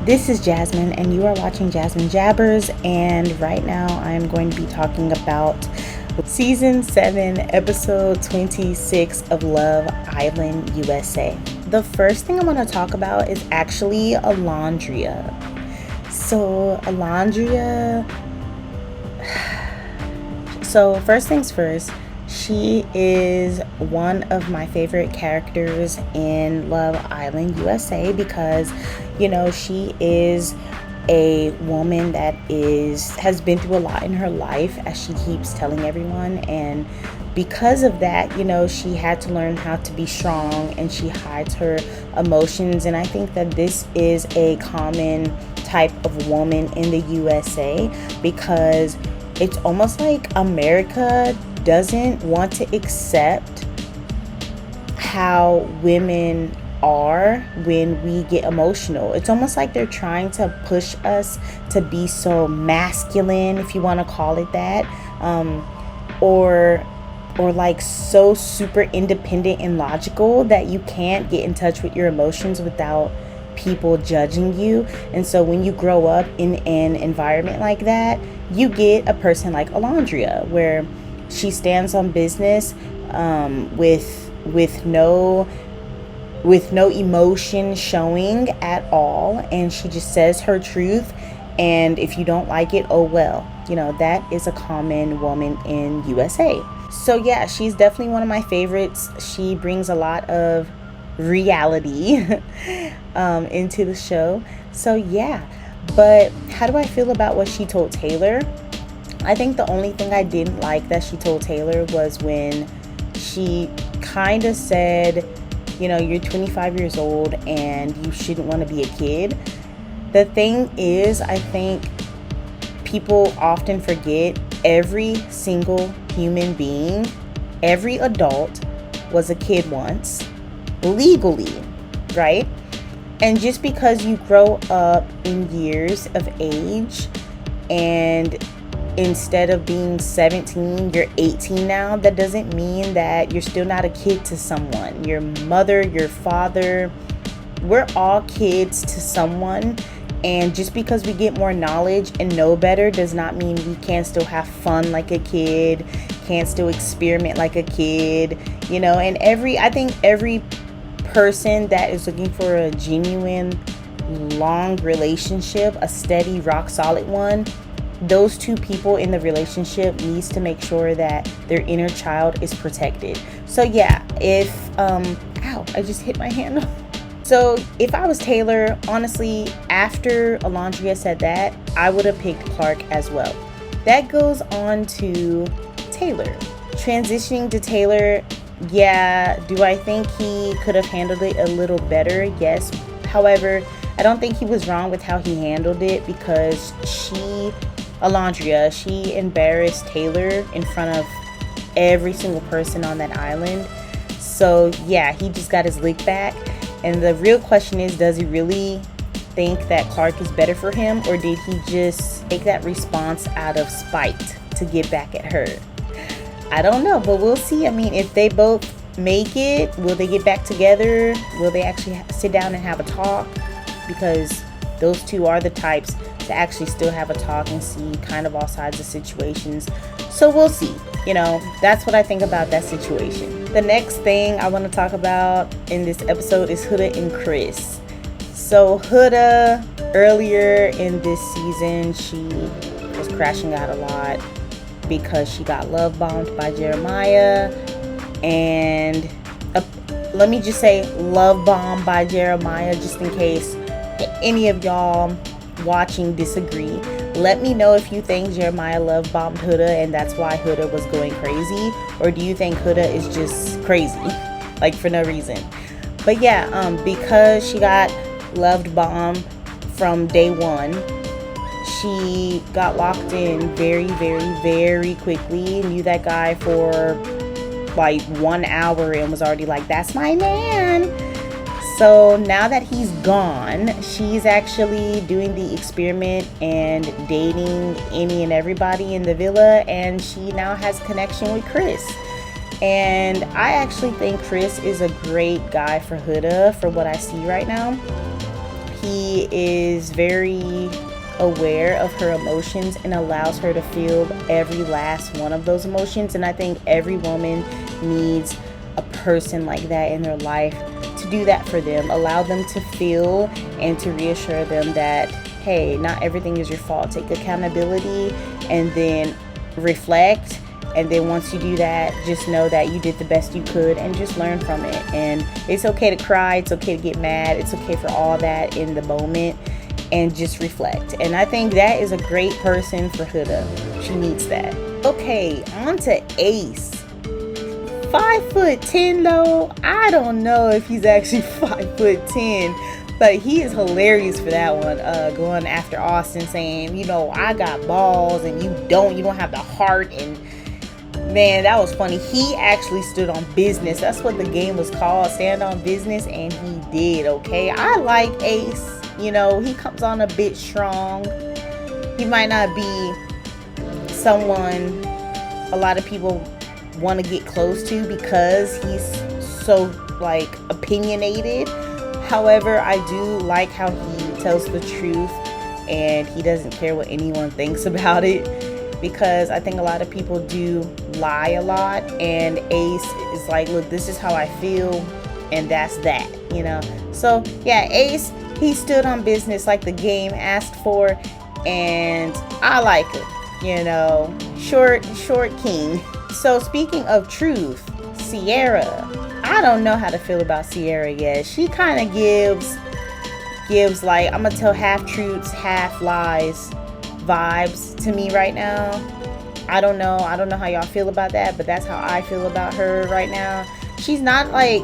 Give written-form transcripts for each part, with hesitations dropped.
This is Jasmine, and you are watching Jasmine Jabbers, and right now I'm going to be talking about Season 7, Episode 26 of Love Island, USA. The first thing I want to talk about is actually Olandria. So, first things first, she is one of my favorite characters in Love Island USA because, she is a woman that has been through a lot in her life, as she keeps telling everyone, and because of that, she had to learn how to be strong, and she hides her emotions. And I think that this is a common type of woman in the USA, because it's almost like America doesn't want to accept how women are when we get emotional. It's almost like they're trying to push us to be so masculine, if you want to call it that, or like so super independent and logical that you can't get in touch with your emotions without people judging you. And so when you grow up in an environment like that, you get a person like Olandria, where she stands on business with no emotion showing at all, and she just says her truth, and if you don't like it, oh well. That is a common woman in USA. So yeah, she's definitely one of my favorites. She brings a lot of reality into the show. So yeah, but how do I feel about what she told Taylor? I think the only thing I didn't like that she told Taylor was when she kind of said, you're 25 years old and you shouldn't want to be a kid. The thing is, I think people often forget every single human being, every adult was a kid once, legally, right? And just because you grow up in years of age and instead of being 17, you're 18 now, that doesn't mean that you're still not a kid to someone. Your mother, your father, we're all kids to someone. And just because we get more knowledge and know better does not mean we can't still have fun like a kid, can't still experiment like a kid, and I think every person that is looking for a genuine, long relationship, a steady, rock solid one, those two people in the relationship needs to make sure that their inner child is protected. So yeah, if I just hit my hand. So if I was Taylor, honestly, after Olandria said that, I would have picked Clark as well. That goes on to Taylor. Transitioning to Taylor, yeah, do I think he could have handled it a little better? Yes. However, I don't think he was wrong with how he handled it, because Olandria, she embarrassed Taylor in front of every single person on that island. So yeah, he just got his lick back. And the real question is, does he really think that Clark is better for him, or did he just take that response out of spite to get back at her? I don't know, but we'll see. I mean, if they both make it, will they get back together? Will they actually sit down and have a talk? Because those two are the types to actually still have a talk and see kind of all sides of situations. So we'll see. That's what I think about that situation. The next thing I want to talk about in this episode is Huda and Chris. So Huda, earlier in this season, she was crashing out a lot because she got love bombed by Jeremiah. And let me just say love bombed by Jeremiah, just in case any of y'all watching disagree. Let me know if you think Jeremiah love bombed Huda and that's why Huda was going crazy, or do you think Huda is just crazy, like for no reason? But yeah, because she got loved bombed from day one, she got locked in very, very, very quickly. Knew that guy for like 1 hour and was already like, that's my man. So now that he's gone, she's actually doing the experiment and dating any and everybody in the villa, and she now has a connection with Chris. And I actually think Chris is a great guy for Huda, for what I see right now. he is very aware of her emotions and allows her to feel every last one of those emotions. And I think every woman needs a person like that in their life to do that for them. Allow them to feel and to reassure them that, hey, not everything is your fault. Take accountability and then reflect. And then once you do that, just know that you did the best you could and just learn from it. And it's okay to cry. It's okay to get mad. It's okay for all that in the moment, and just reflect. And I think that is a great person for Huda. She needs that. Okay, on to Ace. 5'10" though. I don't know if he's actually 5'10", but he is hilarious for that one. Going after Austin, saying, you know, I got balls and you don't have the heart. And man, that was funny. He actually stood on business. That's what the game was called, stand on business, and he did. Okay, I like Ace. You know, he comes on a bit strong. He might not be someone a lot of people want to get close to because he's so like opinionated. However, I do like how he tells the truth and he doesn't care what anyone thinks about it, because I think a lot of people do lie a lot, and Ace is like, look, this is how I feel, and that's that, you know. So yeah, Ace, he stood on business like the game asked for, and I like it, you know. Short king. So speaking of truth, Sierra, I don't know how to feel about Sierra yet. She kind of gives like, I'm gonna tell half truths, half lies vibes to me right now. I don't know how y'all feel about that, but that's how I feel about her right now. She's not like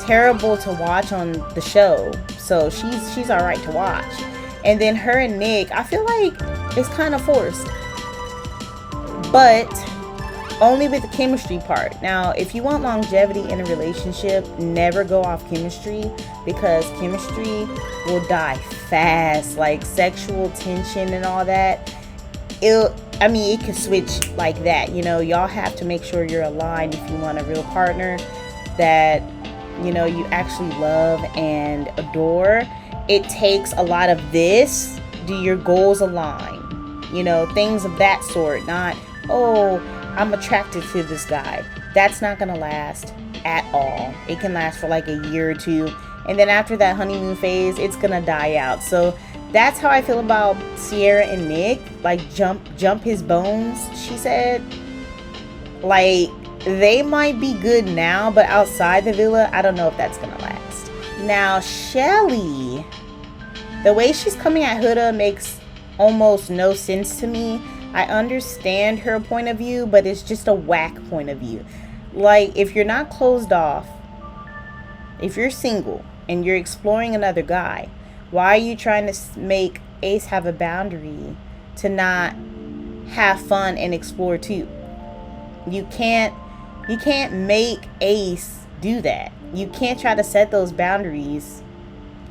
terrible to watch on the show, so she's all right to watch. And then her and Nick, I feel like it's kind of forced, but only with the chemistry part. Now, if you want longevity in a relationship, never go off chemistry, because chemistry will die fast. Like sexual tension and all that, it could switch like that. You know, y'all have to make sure you're aligned if you want a real partner that, you know, you actually love and adore. It takes a lot of this. Do your goals align? You know, things of that sort. Not, oh, I'm attracted to this guy. That's not gonna last at all. It can last for like a year or two, and then after that honeymoon phase, it's gonna die out. So that's how I feel about Sierra and Nick. Like jump his bones, she said. Like, they might be good now, but outside the villa, I don't know if that's gonna last. Now, Chelley, the way she's coming at Huda makes almost no sense to me. I understand her point of view, but it's just a whack point of view. Like, if you're not closed off, if you're single and you're exploring another guy, why are you trying to make Ace have a boundary to not have fun and explore too? You can't make Ace do that. You can't try to set those boundaries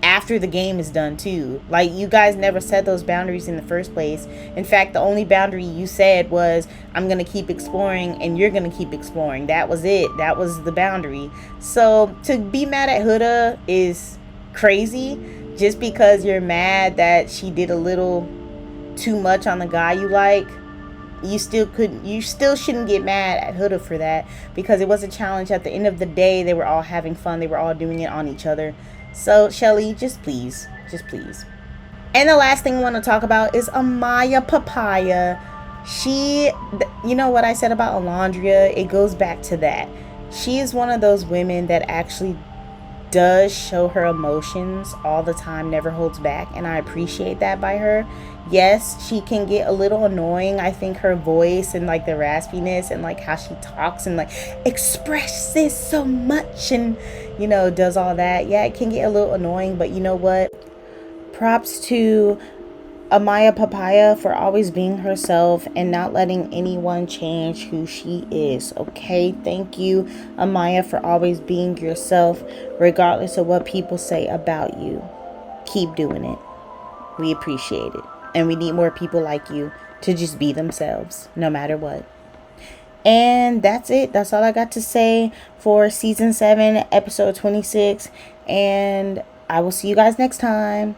after the game is done too. Like, you guys never set those boundaries in the first place. In fact, the only boundary you said was, I'm gonna keep exploring and you're gonna keep exploring. That was it. That was the boundary. So to be mad at Huda is crazy, just because you're mad that she did a little too much on the guy you like. You still shouldn't get mad at Huda for that, because it was a challenge. At the end of the day, they were all having fun. They were all doing it on each other. So, Chelley, just please. And the last thing I want to talk about is Amaya Papaya. She, you know what I said about Olandria? It goes back to that. She is one of those women that actually does show her emotions all the time, never holds back, and I appreciate that by her. Yes, she can get a little annoying. I think her voice and like the raspiness and like how she talks and like expresses so much and, you know, does all that. Yeah, it can get a little annoying, but you know what? Props to Amaya Papaya for always being herself and not letting anyone change who she is. Okay, thank you, Amaya, for always being yourself regardless of what people say about you. Keep doing it. We appreciate it, and we need more people like you to just be themselves no matter what. And that's it. That's all I got to say for season 7 episode 26, and I will see you guys next time.